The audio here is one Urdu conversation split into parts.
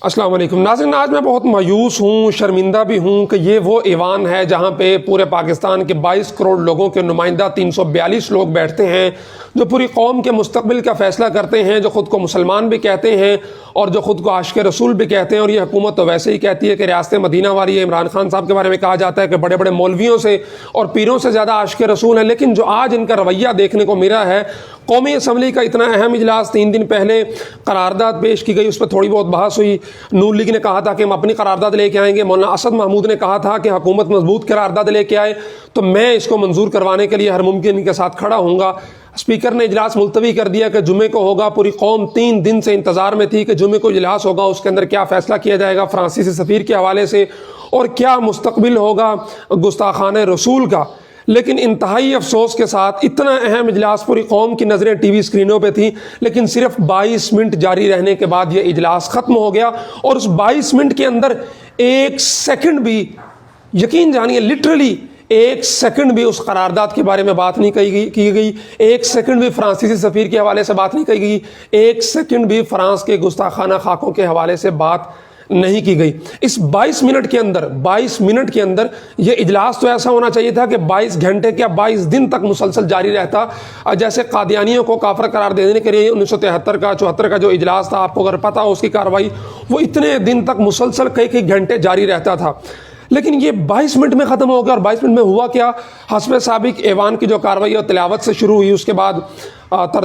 السلام علیکم ناظرین، آج میں بہت مایوس ہوں، شرمندہ بھی ہوں کہ یہ وہ ایوان ہے جہاں پہ پورے پاکستان کے 22 کروڑ لوگوں کے نمائندہ 342 لوگ بیٹھتے ہیں، جو پوری قوم کے مستقبل کا فیصلہ کرتے ہیں، جو خود کو مسلمان بھی کہتے ہیں اور جو خود کو عاشق رسول بھی کہتے ہیں۔ اور یہ حکومت تو ویسے ہی کہتی ہے کہ ریاست مدینہ والی ہے۔ عمران خان صاحب کے بارے میں کہا جاتا ہے کہ بڑے بڑے مولویوں سے اور پیروں سے زیادہ عاشق رسول ہیں، لیکن جو آج ان کا رویہ دیکھنے کو ملا ہے، قومی اسمبلی کا اتنا اہم اجلاس 3 دن پہلے قرارداد پیش کی گئی، اس پہ تھوڑی بہت بحث ہوئی۔ نون لیگ نے کہا تھا کہ ہم اپنی قرارداد لے کے آئیں گے، مولانا اسد محمود نے کہا تھا کہ حکومت مضبوط قرارداد لے کے آئے تو میں اس کو منظور کروانے کے لیے ہر ممکن ان کے ساتھ کھڑا ہوں گا۔ اسپیکر نے اجلاس ملتوی کر دیا کہ جمعے کو ہوگا۔ پوری قوم 3 دن سے انتظار میں تھی کہ جمعے کو اجلاس ہوگا، اس کے اندر کیا فیصلہ کیا جائے گا فرانسیسی سفیر کے حوالے سے اور کیا مستقبل ہوگا گستاخانہ رسول کا۔ لیکن انتہائی افسوس کے ساتھ اتنا اہم اجلاس، پوری قوم کی نظریں ٹی وی اسکرینوں پہ تھیں، لیکن صرف 22 منٹ جاری رہنے کے بعد یہ اجلاس ختم ہو گیا۔ اور اس 22 منٹ کے اندر 1 سیکنڈ بھی، یقین جانیے لٹرلی 1 سیکنڈ بھی اس قرارداد کے بارے میں بات نہیں کی گئی، 1 سیکنڈ بھی فرانسیسی سفیر کے حوالے سے بات نہیں کی گئی، 1 سیکنڈ بھی فرانس کے گستاخانہ خاکوں کے حوالے سے بات نہیں کی گئی۔ اس 22 منٹ کے اندر یہ اجلاس تو ایسا ہونا چاہیے تھا کہ 22 گھنٹے کیا 22 دن تک مسلسل جاری رہتا، جیسے قادیانیوں کو کافر قرار دینے کے لیے 1973 کا 74 کا جو اجلاس تھا، آپ کو اگر پتہ ہو اس کی کارروائی، وہ اتنے دن تک مسلسل کئی گھنٹے جاری رہتا تھا۔ لیکن یہ 22 منٹ میں ختم ہو گیا۔ اور 22 منٹ میں ہوا کیا؟ حسب سابق ایوان کی جو کارروائی اور تلاوت سے شروع ہوئی، اس کے بعد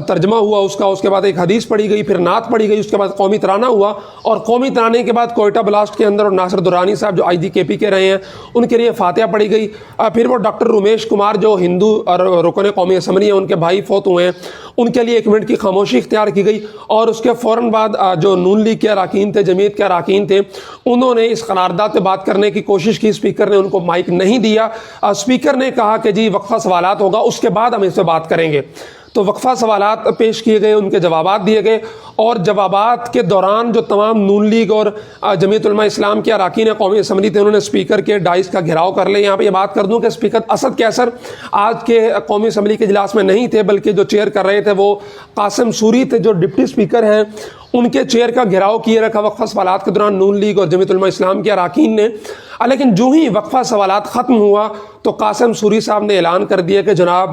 ترجمہ ہوا اس کے بعد ایک حدیث پڑھی گئی، پھر نعت پڑھی گئی، اس کے بعد قومی ترانہ ہوا، اور قومی ترانے کے بعد کوئٹہ بلاسٹ کے اندر اور ناصر درانی صاحب جو IGKP کے رہے ہیں ان کے لیے فاتحہ پڑھی گئی۔ پھر وہ ڈاکٹر رمیش کمار جو ہندو اور رکن قومی اسمبلی ہیں، ان کے بھائی فوت ہوئے ہیں، ان کے لیے 1 منٹ کی خاموشی اختیار کی گئی۔ اور اس کے فوراً بعد جو نون لیگ کے اراکین تھے، جمعیت کے اراکین تھے، انہوں نے اس قرارداد پہ بات کرنے کی کوشش کی۔ اسپیکر نے ان کو مائک نہیں دیا۔ اسپیکر نے کہا کہ جی وقفہ سوالات ہوگا، اس کے بعد ہم اس پہ بات کریں گے۔ تو وقفہ سوالات پیش کیے گئے، ان کے جوابات دیے گئے، اور جوابات کے دوران جو تمام نون لیگ اور جمعیت علماء اسلام کے اراکین قومی اسمبلی تھے، انہوں نے اسپیکر کے ڈائس کا گھیراؤ کر لیا۔ یہاں پہ یہ بات کر دوں کہ اسپیکر اسد کیسر آج کے قومی اسمبلی کے اجلاس میں نہیں تھے، بلکہ جو چیئر کر رہے تھے وہ قاسم سوری تھے جو ڈپٹی اسپیکر ہیں، ان کے چیئر کا گھیراؤ کیے رکھا وقفہ سوالات کے دوران نون لیگ اور جمعیت علماء اسلام کے اراکین نے۔ لیکن جو ہی وقفہ سوالات ختم ہوا تو قاسم سوری صاحب نے اعلان کر دیا کہ جناب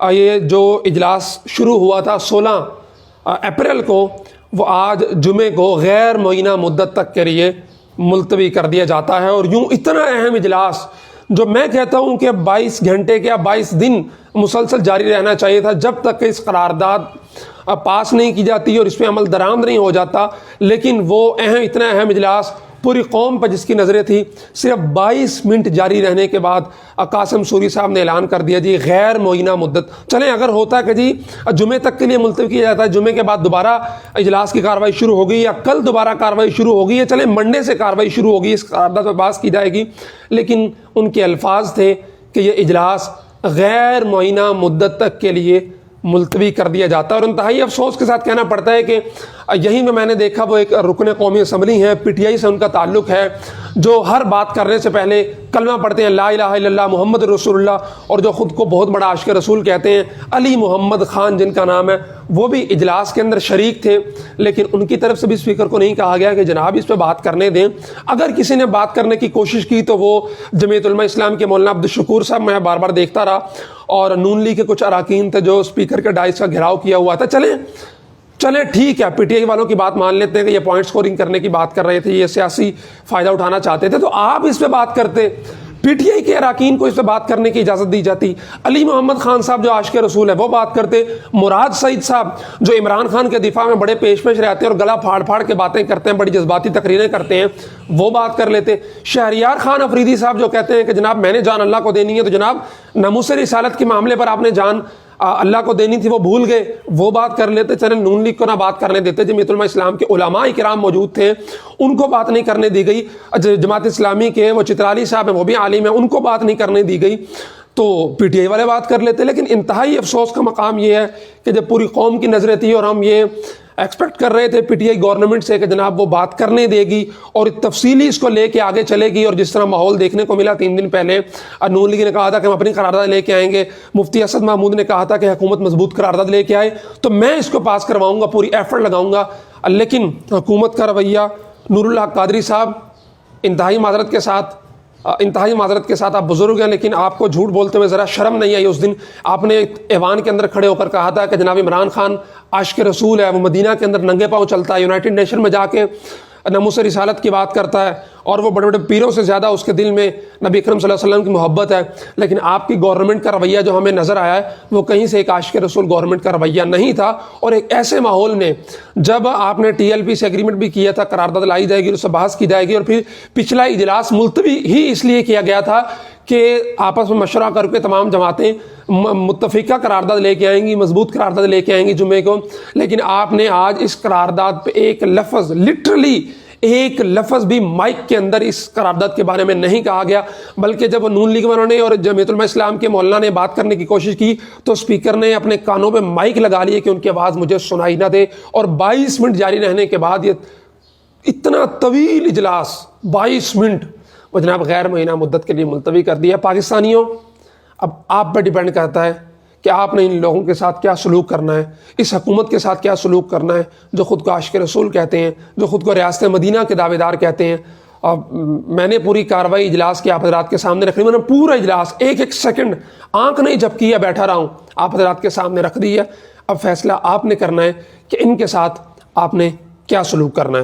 یہ جو اجلاس شروع ہوا تھا 16 اپریل کو، وہ آج جمعے کو غیر معینہ مدت تک کے لیے ملتوی کر دیا جاتا ہے۔ اور یوں اتنا اہم اجلاس جو میں کہتا ہوں کہ 22 گھنٹے کیا 22 دن مسلسل جاری رہنا چاہیے تھا، جب تک کہ اس قرارداد پاس نہیں کی جاتی اور اس پہ عمل درآمد نہیں ہو جاتا، لیکن وہ اتنا اہم اجلاس پوری قوم پر جس کی نظریں تھی، صرف 22 منٹ جاری رہنے کے بعد قاسم سوری صاحب نے اعلان کر دیا جی غیر معینہ مدت۔ چلیں اگر ہوتا کہ جی جمعے تک کے لیے ملتوی کیا جاتا ہے، جمعے کے بعد دوبارہ اجلاس کی کارروائی شروع ہوگی یا کل دوبارہ کارروائی شروع ہوگی یا چلیں منڈے سے کارروائی شروع ہوگی، اس قرارداد پر بحث کی جائے گی، لیکن ان کے الفاظ تھے کہ یہ اجلاس غیر معینہ مدت تک کے لیے ملتوی کر دیا جاتا ہے۔ اور انتہائی افسوس کے ساتھ کہنا پڑتا ہے کہ یہیں میں نے دیکھا وہ ایک رکن قومی اسمبلی ہیں، PTI سے ان کا تعلق ہے، جو ہر بات کرنے سے پہلے کلمہ پڑھتے ہیں لا الہ الا اللہ محمد رسول اللہ، اور جو خود کو بہت بڑا عاشق رسول کہتے ہیں، علی محمد خان جن کا نام ہے، وہ بھی اجلاس کے اندر شریک تھے۔ لیکن ان کی طرف سے بھی اسپیکر کو نہیں کہا گیا کہ جناب اس پہ بات کرنے دیں۔ اگر کسی نے بات کرنے کی کوشش کی تو وہ جمعیت علماء اسلام کے مولانا عبدالشکور صاحب، میں بار بار دیکھتا رہا، اور نون لیگ کے کچھ اراکین تھے جو اسپیکر کے ڈائس کا گھیراؤ کیا ہوا تھا۔ چلیں ٹھیک ہے، PTI والوں کی بات مان لیتے ہیں کہ یہ پوائنٹ سکورنگ کرنے کی بات کر رہے تھے، یہ سیاسی فائدہ اٹھانا چاہتے تھے، تو آپ اس پہ بات کرتے، PTI کے اراکین کو اس پہ بات کرنے کی اجازت دی جاتی، علی محمد خان صاحب جو عاشق رسول ہے وہ بات کرتے، مراد سعید صاحب جو عمران خان کے دفاع میں بڑے پیش رہتے ہیں اور گلا پھاڑ کے باتیں کرتے ہیں، بڑی جذباتی تقریریں کرتے ہیں، وہ بات کر لیتے، شہریار خان افریدی صاحب جو کہتے ہیں کہ جناب میں نے جان اللہ کو دینی ہے، تو جناب ناموس رسالت کے معاملے پر آپ نے جان اللہ کو دینی تھی، وہ بھول گئے، وہ بات کر لیتے۔ چلیں نون لیگ کو نہ بات کرنے دیتے، جمعیت علماء اسلام کے علماء کرام موجود تھے، ان کو بات نہیں کرنے دی گئی۔ جماعت اسلامی کے وہ چترالی صاحب ہیں، وہ بھی عالم ہیں، ان کو بات نہیں کرنے دی گئی، تو PTI والے بات کر لیتے۔ لیکن انتہائی افسوس کا مقام یہ ہے کہ جب پوری قوم کی نظریں تھی اور ہم یہ ایکسپیکٹ کر رہے تھے PTI گورنمنٹ سے کہ جناب وہ بات کرنے دے گی اور تفصیلی اس کو لے کے آگے چلے گی، اور جس طرح ماحول دیکھنے کو ملا 3 دن پہلے، نون لیگ نے کہا تھا کہ ہم اپنی قرارداد لے کے آئیں گے، مفتی اسد محمود نے کہا تھا کہ حکومت مضبوط قرارداد لے کے آئے تو میں اس کو پاس کرواؤں گا، پوری ایفرٹ لگاؤں گا، لیکن حکومت کا رویہ نور الحق قادری صاحب انتہائی معذرت کے ساتھ آپ بزرگ ہیں، لیکن آپ کو جھوٹ بولتے ہوئے ذرا شرم نہیں آئی؟ اس دن آپ نے ایوان کے اندر کھڑے ہو کر کہا تھا کہ جناب عمران خان عاشق رسول ہے، وہ مدینہ کے اندر ننگے پاؤں چلتا ہے، یونائٹڈ نیشن میں جا کے ناموس رسالت کی بات کرتا ہے، اور وہ بڑے بڑے پیروں سے زیادہ اس کے دل میں نبی اکرم صلی اللہ علیہ وسلم کی محبت ہے۔ لیکن آپ کی گورنمنٹ کا رویہ جو ہمیں نظر آیا ہے وہ کہیں سے ایک عاشق رسول گورنمنٹ کا رویہ نہیں تھا، اور ایک ایسے ماحول میں جب آپ نے ٹی ایل پی سے ایگریمنٹ بھی کیا تھا، قرارداد لائی جائے گی، اس سے بحث کی جائے گی، اور پھر پچھلا اجلاس ملتوی ہی اس لیے کیا گیا تھا کہ آپس میں مشورہ کر کے تمام جماعتیں متفقہ قرارداد لے کے آئیں گی، مضبوط قرارداد لے کے آئیں گی جمعے کو۔ لیکن آپ نے آج اس قرارداد پہ ایک لفظ، لٹرلی ایک لفظ بھی مائک کے اندر اس قرارداد کے بارے میں نہیں کہا گیا، بلکہ جب نون لیگ والوں نے اور جمعیت علماء اسلام کے مولانا نے بات کرنے کی کوشش کی تو اسپیکر نے اپنے کانوں پہ مائک لگا لیے کہ ان کی آواز مجھے سنائی نہ دے، اور 22 منٹ جاری رہنے کے بعد یہ اتنا طویل اجلاس 22 منٹ وہ جناب غیر معینہ مدت کے لیے ملتوی کر دیا۔ پاکستانیوں، اب آپ پہ ڈیپینڈ کرتا ہے کہ آپ نے ان لوگوں کے ساتھ کیا سلوک کرنا ہے، اس حکومت کے ساتھ کیا سلوک کرنا ہے جو خود کو عاشق رسول کہتے ہیں، جو خود کو ریاست مدینہ کے دعوے دار کہتے ہیں۔ اور میں نے پوری کارروائی اجلاس کی آپ حضرات کے سامنے رکھ لی، میں نے پورا اجلاس ایک ایک سیکنڈ آنکھ نہیں جھپکی ہے، بیٹھا رہا ہوں، آپ حضرات کے سامنے رکھ دی ہے۔ اب فیصلہ آپ نے کرنا ہے کہ ان کے ساتھ آپ نے کیا سلوک کرنا ہے۔